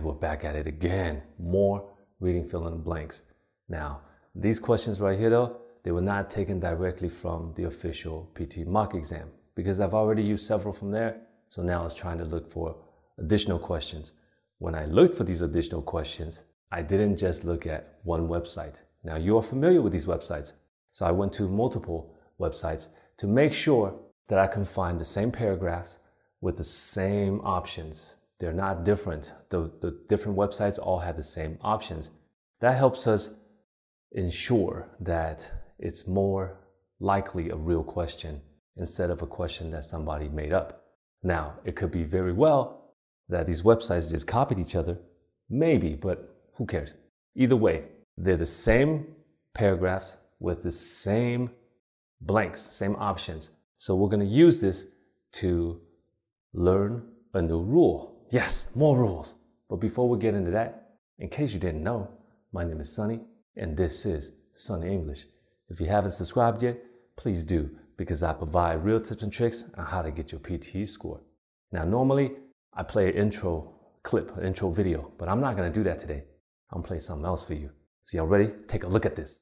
we're back at it again. More reading fill in the blanks. Now, these questions right here though, they were not taken directly from the official PTE mock exam because I've already used several from there. So now I was trying to look for additional questions. When I looked for these additional questions, I didn't just look at one website. Now you are familiar with these websites. So I went to multiple websites to make sure that I can find the same paragraphs with the same options. They're not different. The different websites all have the same options. That helps us ensure that it's more likely a real question instead of a question that somebody made up. Now, it could be very well that these websites just copied each other. Maybe, but who cares? Either way, they're the same paragraphs with the same blanks, same options. So we're going to use this to learn a new rule. Yes, more rules. But before we get into that, in case you didn't know, my name is Sonny, and this is Sonny English. If you haven't subscribed yet, please do, because I provide real tips and tricks on how to get your PTE score. Now, normally, I play an intro clip, an intro video, but I'm not going to do that today. I'm going to play something else for you. So y'all ready? Take a look at this.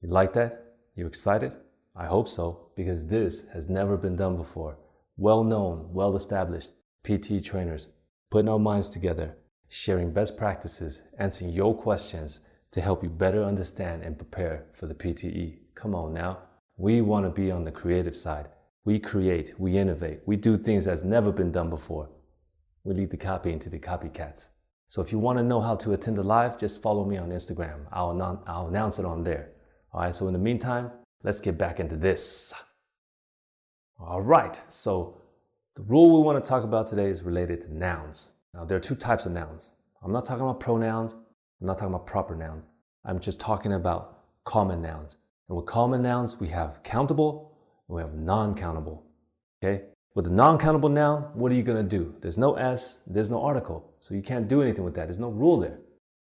You like that? You excited? I hope so, because this has never been done before. Well-known, well-established PTE trainers putting our minds together, sharing best practices, answering your questions to help you better understand and prepare for the PTE. Come on now. We want to be on the creative side. We create, we innovate, we do things that's never been done before. We leave the copying to the copycats. So if you want to know how to attend the live, just follow me on Instagram. I'll announce it on there. All right, so in the meantime, let's get back into this. All right, so the rule we want to talk about today is related to nouns. Now, there are two types of nouns. I'm not talking about pronouns. I'm not talking about proper nouns. I'm just talking about common nouns. And with common nouns, we have countable and we have non-countable. Okay? With a non-countable noun, what are you going to do? There's no S, there's no article. So you can't do anything with that. There's no rule there.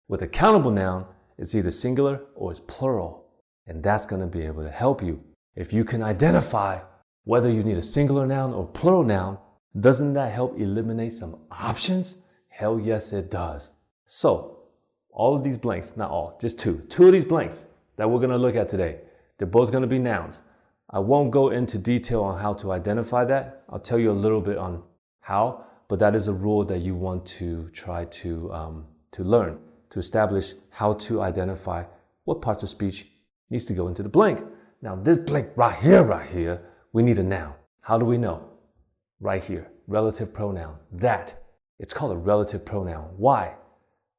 With a countable noun, it's either singular or it's plural. And that's going to be able to help you. If you can identify whether you need a singular noun or plural noun, doesn't that help eliminate some options? Hell yes, it does. So, all of these blanks, not all, just two of these blanks that we're going to look at today, they're both going to be nouns. I won't go into detail on how to identify that. I'll tell you a little bit on how, but that is a rule that you want to try to learn, to establish how to identify what parts of speech needs to go into the blank. Now this blank right here, we need a noun. How do we know? Right here, relative pronoun. That, it's called a relative pronoun. Why?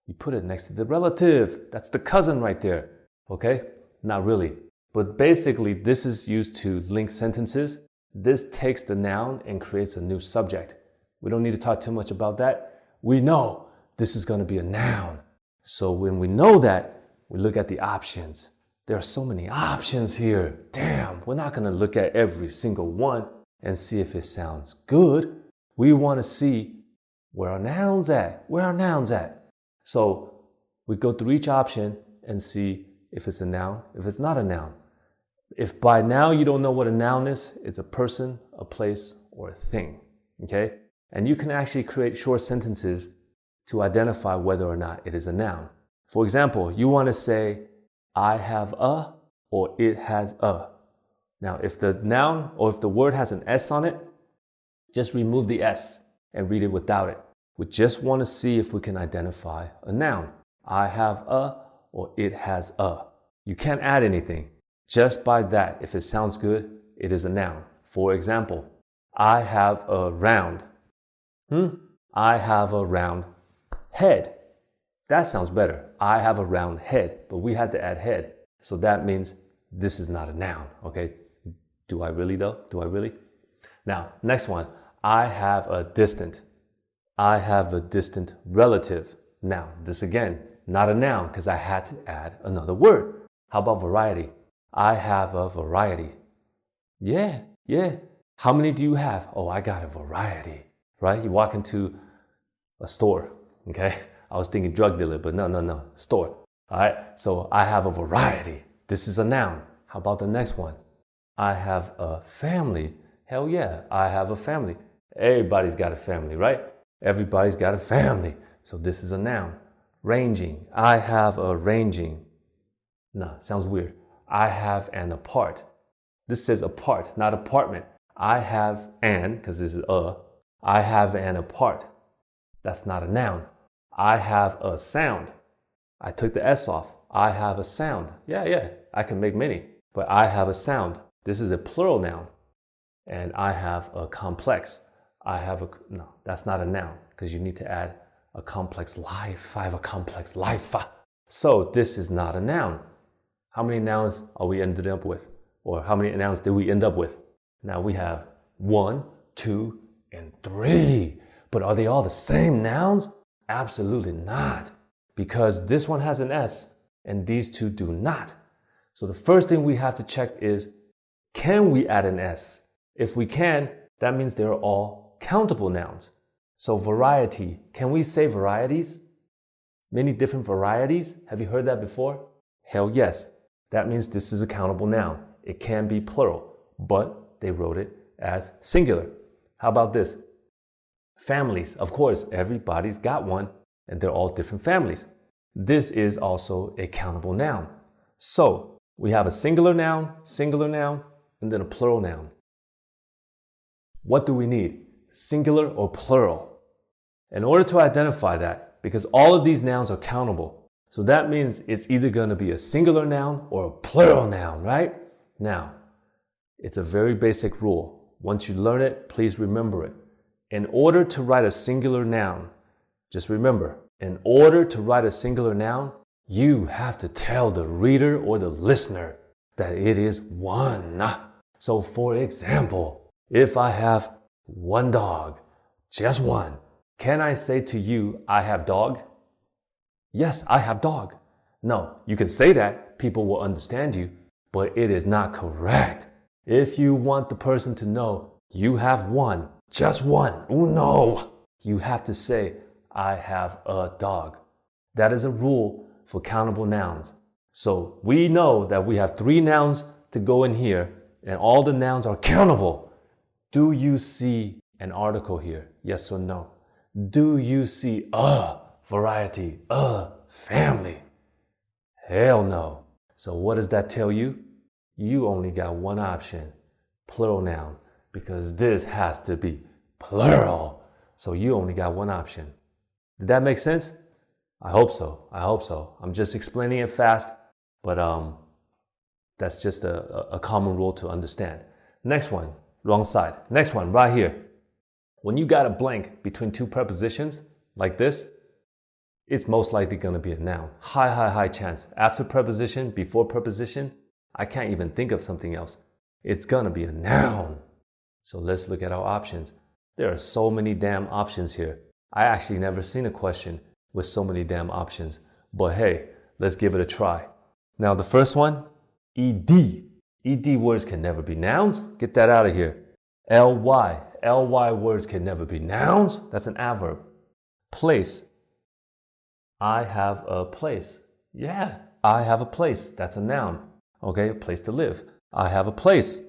You put it next to the relative. That's the cousin right there. Okay? Not really. But basically, this is used to link sentences. This takes the noun and creates a new subject. We don't need to talk too much about that. We know this is going to be a noun. So when we know that, we look at the options. There are so many options here. Damn, we're not going to look at every single one and see if it sounds good. We want to see where our nouns at. Where are nouns at? So we go through each option and see if it's a noun, if it's not a noun. If by now you don't know what a noun is, it's a person, a place, or a thing. Okay? And you can actually create short sentences to identify whether or not it is a noun. For example, you want to say, I have a, or it has a. Now, if the noun or if the word has an S on it, just remove the S and read it without it. We just want to see if we can identify a noun. I have a, or it has a. You can't add anything. Just by that, if it sounds good, it is a noun. For example, I have a round. I have a round Head. That sounds better. I have a round head, but we had to add head. So that means this is not a noun, okay? Do I really though? Do I really? Now, next one. I have a distant. I have a distant relative. Now, this again, not a noun because I had to add another word. How about variety? I have a variety. Yeah. How many do you have? Oh, I got a variety, right? You walk into a store, okay? I was thinking drug dealer, but no, store. All right, so I have a variety. This is a noun. How about the next one? I have a family. Hell yeah, I have a family. Everybody's got a family, right? Everybody's got a family. So this is a noun. Ranging. I have a ranging. Nah, sounds weird. I have an apart. This says apart, not apartment. I have an, because this is a. I have an apart. That's not a noun. I have a sound. I took the S off. I have a sound. Yeah, I can make many, but I have a sound. This is a plural noun. And I have a complex. No, that's not a noun because you need to add a complex life. I have a complex life. So this is not a noun. How many nouns are we ended up with? Or how many nouns did we end up with? Now we have 1, 2, and 3. But are they all the same nouns? Absolutely not. Because this one has an S and these two do not. So the first thing we have to check is, can we add an S? If we can, that means they're all countable nouns. So variety, can we say varieties? Many different varieties? Have you heard that before? Hell yes. That means this is a countable noun. It can be plural, but they wrote it as singular. How about this? Families. Of course, everybody's got one, and they're all different families. This is also a countable noun. So we have a singular noun, and then a plural noun. What do we need? Singular or plural? In order to identify that, because all of these nouns are countable, so that means it's either going to be a singular noun or a plural noun, right? Now, it's a very basic rule. Once you learn it, please remember it. In order to write a singular noun, just remember, in order to write a singular noun, you have to tell the reader or the listener that it is one. So for example, if I have one dog, just one, can I say to you, I have dog? Yes, I have dog. No, you can say that, people will understand you, but it is not correct. If you want the person to know you have one, just one, uno, you have to say, I have a dog. That is a rule for countable nouns. So we know that we have 3 nouns to go in here, and all the nouns are countable. Do you see an article here? Yes or no? Do you see a variety, a family? Hell no. So what does that tell you? You only got one option, plural noun, because this has to be plural. So you only got one option. Did that make sense? I hope so. I'm just explaining it fast, but that's just a common rule to understand. Next one, wrong side. Next one, right here. When you got a blank between 2 prepositions, like this, it's most likely going to be a noun. High chance. After preposition, before preposition, I can't even think of something else. It's going to be a noun. So let's look at our options. There are so many damn options here. I actually never seen a question with so many damn options. But hey, let's give it a try. Now the first one, ed. Ed words can never be nouns. Get that out of here. ly. Ly words can never be nouns. That's an adverb. Place. I have a place. Yeah, I have a place. That's a noun. Okay, a place to live. I have a place.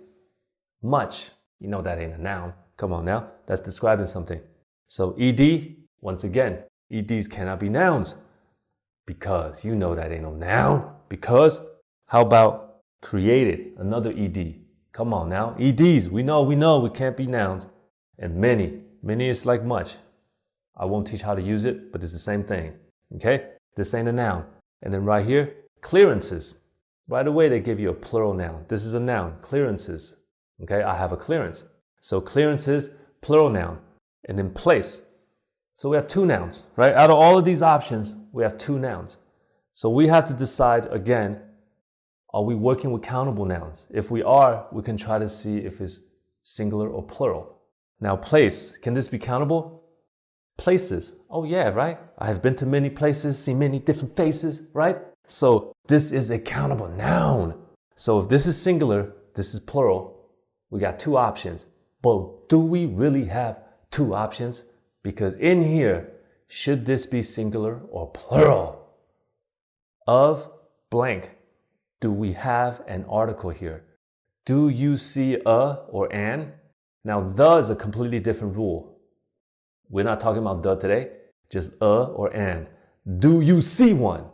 Much. You know that ain't a noun. Come on now. That's describing something. So ed, once again, eds cannot be nouns. Because you know that ain't no noun. Because, how about created? Another ed. Come on now. Eds, we know we can't be nouns. And many is like much. I won't teach how to use it, but it's the same thing. Okay? This ain't a noun. And then right here, clearances. Right away, they give you a plural noun. This is a noun, clearances. Okay, I have a clearance. So clearances, plural noun. And then place. So we have two nouns, right? Out of all of these options, we have two nouns. So we have to decide again, are we working with countable nouns? If we are, we can try to see if it's singular or plural. Now, place, can this be countable? Places, oh yeah, right? I have been to many places, seen many different faces, right? So this is a countable noun. So if this is singular, this is plural, we got two options. But do we really have two options? Because in here, should this be singular or plural? Of blank, do we have an article here? Do you see a or an? Now, the is a completely different rule. We're not talking about the today, just a or an. Do you see one?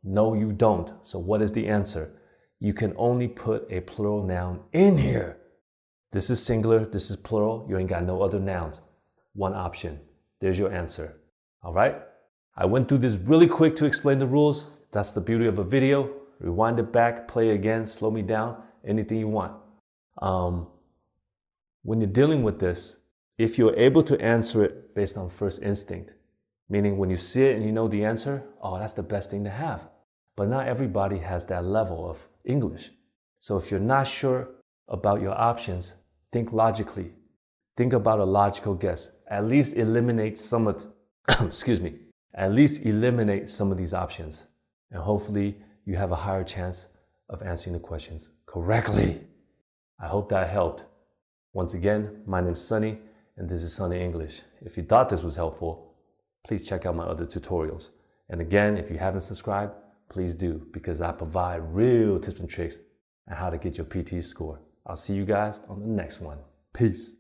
No, you don't. So what is the answer? You can only put a plural noun in here. This is singular, this is plural, you ain't got no other nouns. One option. There's your answer. All right? I went through this really quick to explain the rules. That's the beauty of a video. Rewind it back, play again, slow me down, anything you want. When you're dealing with this, if you're able to answer it based on first instinct, meaning when you see it and you know the answer, oh, that's the best thing to have. But not everybody has that level of English. So if you're not sure about your options, think logically. Think about a logical guess. At least eliminate some of, at least eliminate some of these options. And hopefully you have a higher chance of answering the questions correctly. I hope that helped. Once again, my name is Sonny, and this is Sonny English. If you thought this was helpful, please check out my other tutorials. And again, if you haven't subscribed, please do, because I provide real tips and tricks on how to get your PTE score. I'll see you guys on the next one. Peace.